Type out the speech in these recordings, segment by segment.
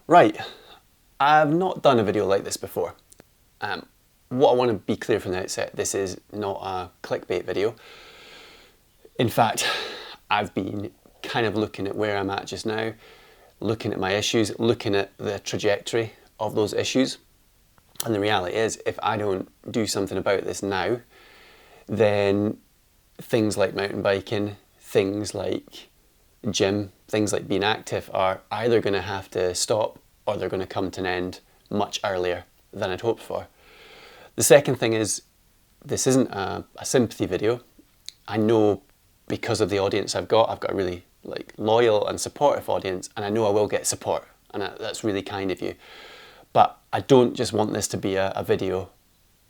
Right, I've not done a video like this before. What I want to be clear from the outset, this is not a clickbait video. In fact, I've been kind of looking at where I'm at just now, looking at my issues, looking at the trajectory of those issues. And the reality is, if I don't do something about this now, then things like mountain biking, things like gym, things like being active are either going to have to stop or they're going to come to an end much earlier than I'd hoped for. The second thing is, this isn't a sympathy video. I know because of the audience I've got a really loyal and supportive audience, and I know I will get support, and that's really kind of you. But I don't just want this to be a video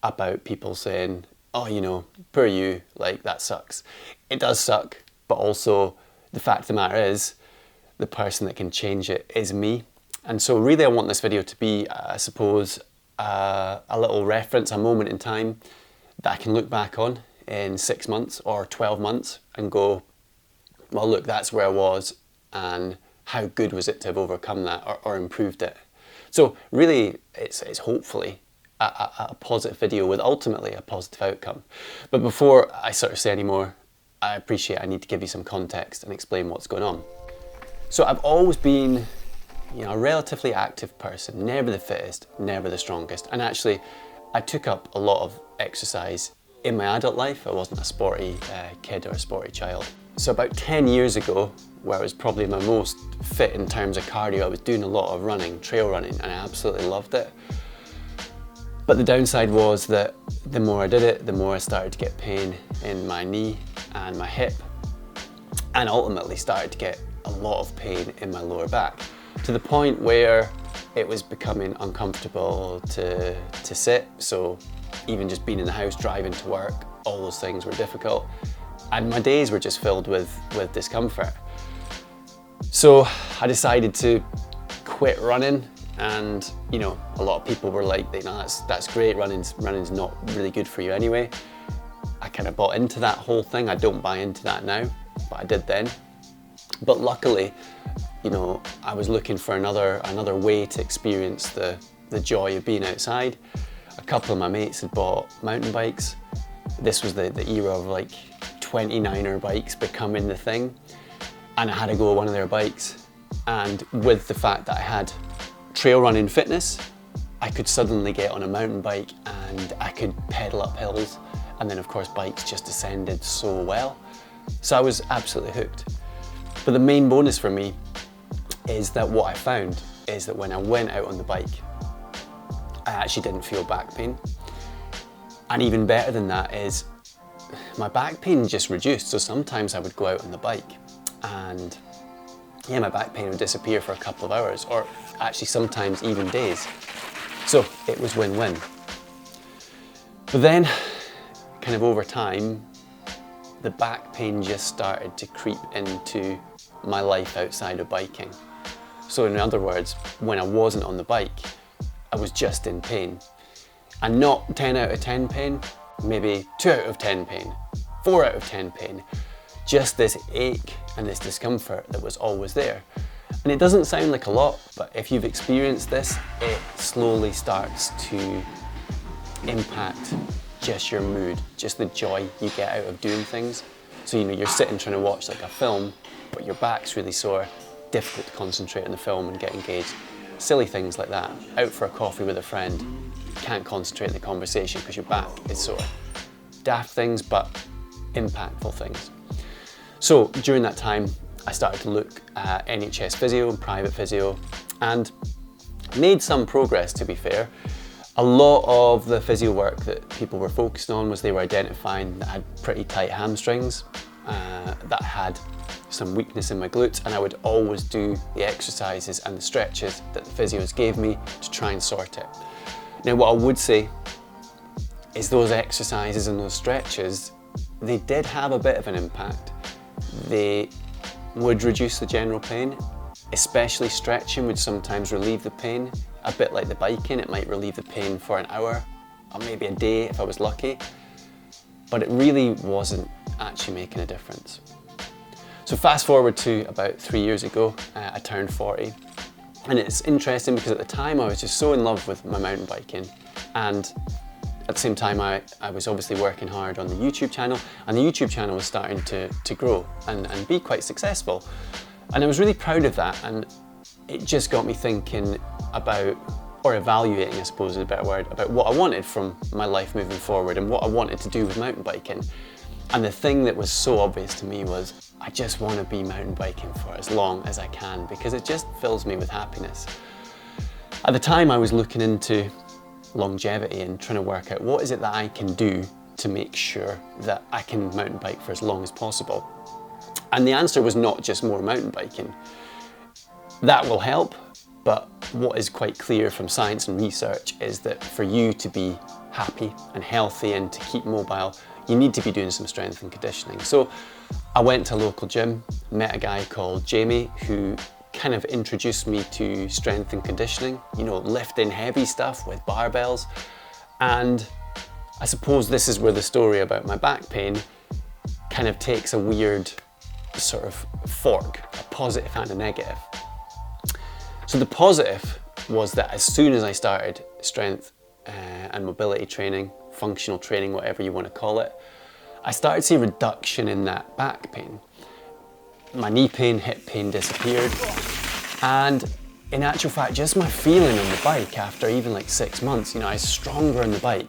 about people saying, oh, you know, poor you, like that sucks. It does suck, but also the fact of the matter is, the person that can change it is me. And so really I want this video to be, I suppose, a little reference, a moment in time that I can look back on in 6 months or 12 months and go, well, look, that's where I was, and how good was it to have overcome that or improved it. So really, it's hopefully a positive video with ultimately a positive outcome. But before I sort of say any more, I appreciate I need to give you some context and explain what's going on. So I've always been, you know, a relatively active person, never the fittest, never the strongest. And actually, I took up a lot of exercise in my adult life. I wasn't a sporty kid or a sporty child. So about 10 years ago, where I was probably my most fit in terms of cardio, I was doing a lot of running, trail running, and I absolutely loved it. But the downside was that the more I did it, the more I started to get pain in my knee and my hip, and ultimately started to get a lot of pain in my lower back, to the point where it was becoming uncomfortable to sit. So even just being in the house, driving to work, all those things were difficult. And my days were just filled with discomfort. So I decided to quit running, and you know, a lot of people were like, you know, that's great, running's not really good for you anyway. I kind of bought into that whole thing. I don't buy into that now, but I did then. But luckily, you know, I was looking for another way to experience the joy of being outside. A couple of my mates had bought mountain bikes. This was the era of like 29er bikes becoming the thing. And I had to go on one of their bikes. And with the fact that I had trail running fitness, I could suddenly get on a mountain bike and I could pedal up hills. And then of course bikes just descended so well. So I was absolutely hooked. But the main bonus for me is that what I found is that when I went out on the bike, I actually didn't feel back pain. And even better than that is my back pain just reduced. So sometimes I would go out on the bike and yeah, my back pain would disappear for a couple of hours, or actually sometimes even days. So it was win-win. But then, kind of over time, the back pain just started to creep into my life outside of biking. So in other words, when I wasn't on the bike, I was just in pain. And not 10 out of 10 pain, maybe 2 out of 10 pain, 4 out of 10 pain. Just this ache and this discomfort that was always there. And it doesn't sound like a lot, but if you've experienced this, it slowly starts to impact just your mood, just the joy you get out of doing things. So, you know, you're sitting trying to watch like a film, but your back's really sore, difficult to concentrate on the film and get engaged. Silly things like that. Out for a coffee with a friend, you can't concentrate on the conversation because your back is sore. Daft things, but impactful things. So during that time, I started to look at NHS physio and private physio, and made some progress, to be fair. A lot of the physio work that people were focused on was they were identifying that I had pretty tight hamstrings, that I had some weakness in my glutes, and I would always do the exercises and the stretches that the physios gave me to try and sort it. Now what I would say is those exercises and those stretches, they did have a bit of an impact. They would reduce the general pain, especially stretching would sometimes relieve the pain. A bit like the biking, it might relieve the pain for an hour or maybe a day if I was lucky, but it really wasn't actually making a difference. So fast forward to about 3 years ago, I turned 40, And it's interesting because at the time I was just so in love with my mountain biking, and at the same time I was obviously working hard on the YouTube channel, and the YouTube channel was starting to grow and be quite successful. And I was really proud of that, and it just got me thinking about, or evaluating I suppose is a better word, about what I wanted from my life moving forward and what I wanted to do with mountain biking. And the thing that was so obvious to me was I just want to be mountain biking for as long as I can, because it just fills me with happiness. At the time I was looking into longevity and trying to work out what is it that I can do to make sure that I can mountain bike for as long as possible. And the answer was not just more mountain biking. That will help, but what is quite clear from science and research is that for you to be happy and healthy and to keep mobile, you need to be doing some strength and conditioning. So I went to a local gym, met a guy called Jamie who kind of introduced me to strength and conditioning, you know, lifting heavy stuff with barbells. And I suppose this is where the story about my back pain kind of takes a weird sort of fork, a positive and a negative. So the positive was that as soon as I started strength and mobility training, functional training, whatever you want to call it, I started to see a reduction in that back pain. My knee pain, hip pain disappeared, and in actual fact, just my feeling on the bike after even like 6 months, you know, I was stronger on the bike.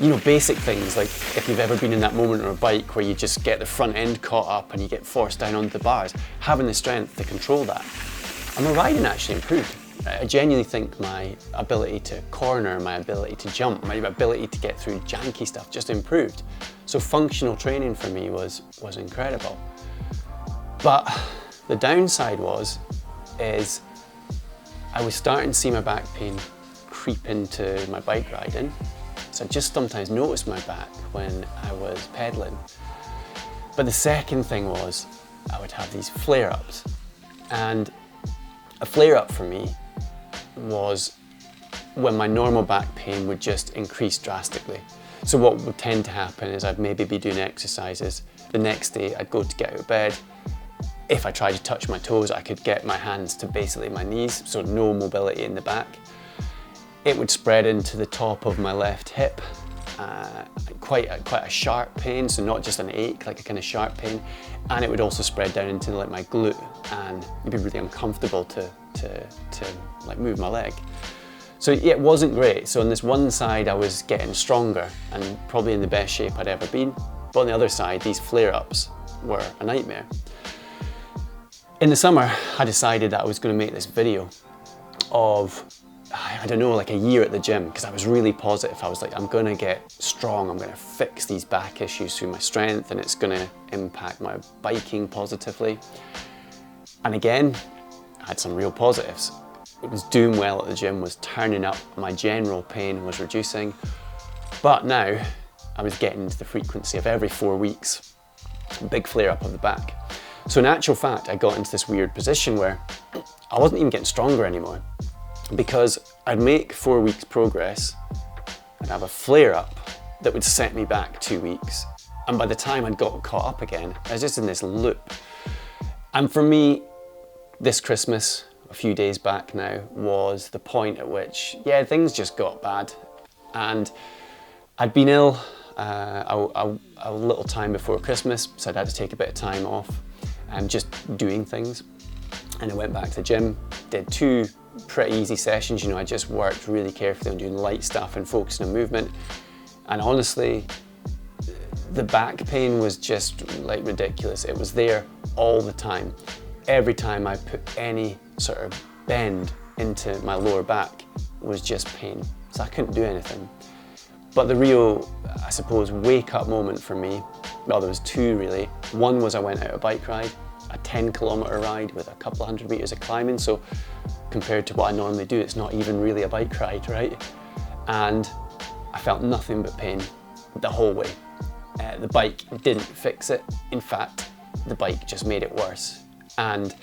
You know, basic things like if you've ever been in that moment on a bike where you just get the front end caught up and you get forced down onto the bars, having the strength to control that. And my riding actually improved. I genuinely think my ability to corner, my ability to jump, my ability to get through janky stuff just improved. So functional training for me was incredible. But the downside is I was starting to see my back pain creep into my bike riding. So I just sometimes noticed my back when I was pedaling. But the second thing was I would have these flare-ups. And a flare-up for me was when my normal back pain would just increase drastically. So what would tend to happen is I'd maybe be doing exercises. The next day I'd go to get out of bed. If I tried to touch my toes, I could get my hands to basically my knees, so no mobility in the back. It would spread into the top of my left hip, quite a sharp pain, so not just an ache, like a kind of sharp pain, and it would also spread down into like my glute, and it'd be really uncomfortable to like move my leg. So yeah, it wasn't great. So on this one side I was getting stronger and probably in the best shape I'd ever been, but on the other side these flare-ups were a nightmare. In the summer I decided that I was going to make this video of, I don't know, like a year at the gym, because I was really positive. I was like, I'm going to get strong, I'm going to fix these back issues through my strength, and it's going to impact my biking positively. And again, I had some real positives. It was doing well at the gym, was turning up, my general pain was reducing, but now I was getting into the frequency of every 4 weeks, big flare up of the back. So in actual fact, I got into this weird position where I wasn't even getting stronger anymore, because I'd make 4 weeks progress, I'd have a flare up that would set me back 2 weeks, and by the time I'd got caught up again, I was just in this loop. And for me, this Christmas, a few days back now, was the point at which, yeah, things just got bad. And I'd been ill a little time before Christmas, so I'd had to take a bit of time off and just doing things. And I went back to the gym, did 2 pretty easy sessions. You know, I just worked really carefully on doing light stuff and focusing on movement. And honestly, the back pain was just like ridiculous. It was there all the time. Every time I put any sort of bend into my lower back was just pain. So I couldn't do anything. But the real, I suppose, wake up moment for me, well, there was 2 really. One was I went out a bike ride, a 10-kilometer ride with a couple of 100 meters of climbing. So compared to what I normally do, it's not even really a bike ride, right? And I felt nothing but pain the whole way. The bike didn't fix it. In fact, the bike just made it worse. And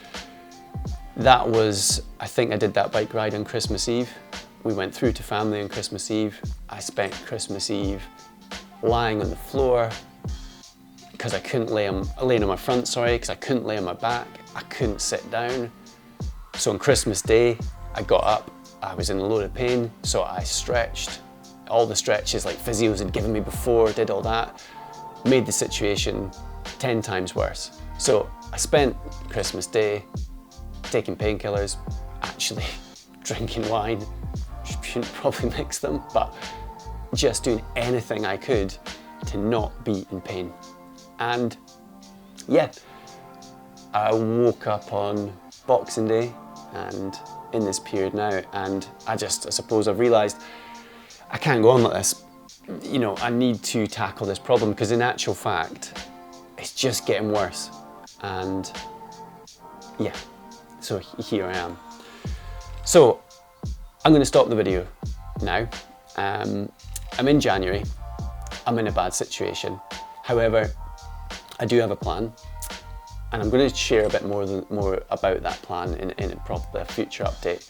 that was, I think I did that bike ride on Christmas Eve. We went through to family on Christmas Eve. I spent Christmas Eve lying on the floor because I couldn't laying on my front, because I couldn't lay on my back. I couldn't sit down. So on Christmas Day, I got up, I was in a load of pain, so I stretched. All the stretches like physios had given me before, did all that, made the situation 10 times worse. So I spent Christmas Day taking painkillers, actually drinking wine, shouldn't probably mix them, but just doing anything I could to not be in pain. And yeah, I woke up on Boxing Day and in this period now, and I suppose I've realised I can't go on like this. You know, I need to tackle this problem, because in actual fact, it's just getting worse. And yeah, so here I am. So I'm going to stop the video now. I'm in January, I'm in a bad situation. However, I do have a plan, and I'm going to share a bit more about that plan in probably a future update.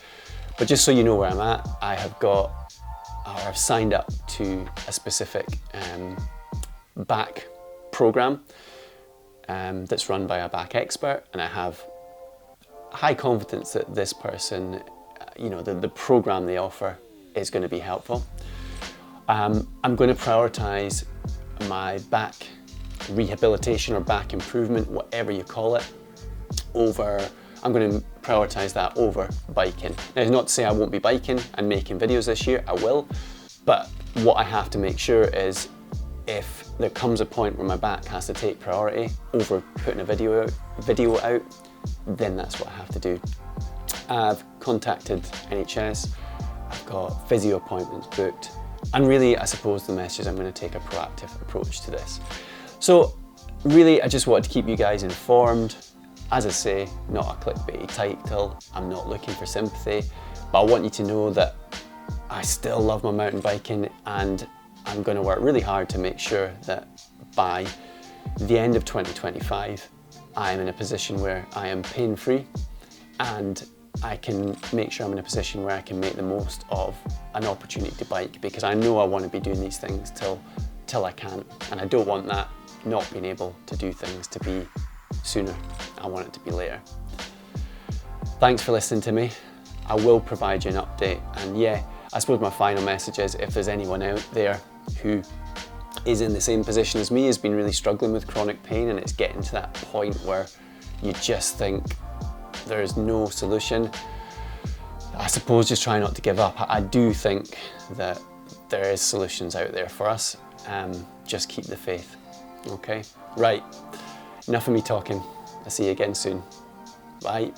But just so you know where I'm at, I've signed up to a specific back program that's run by a back expert, and I have high confidence that this person, you know, the program they offer is going to be helpful. I'm going to prioritize my back rehabilitation or back improvement, whatever you call it, I'm going to prioritize that over biking. Now, it's not to say I won't be biking and making videos this year, I will, but what I have to make sure is if there comes a point where my back has to take priority over putting a video out, then that's what I have to do. I've contacted NHS, I've got physio appointments booked, and really, I suppose the message is I'm going to take a proactive approach to this. So really, I just wanted to keep you guys informed. As I say, not a clickbaity title, I'm not looking for sympathy, but I want you to know that I still love my mountain biking, and I'm going to work really hard to make sure that by the end of 2025, I'm in a position where I am pain-free, and I can make sure I'm in a position where I can make the most of an opportunity to bike, because I know I want to be doing these things till I can't, and I don't want that not being able to do things to be sooner. I want it to be later. Thanks for listening to me. I will provide you an update, and yeah, I suppose my final message is if there's anyone out there who is in the same position as me, has been really struggling with chronic pain, and it's getting to that point where you just think there's no solution, I suppose just try not to give up. I do think that there is solutions out there for us. Just keep the faith. Okay, right, enough of me talking. I'll see you again soon. Bye.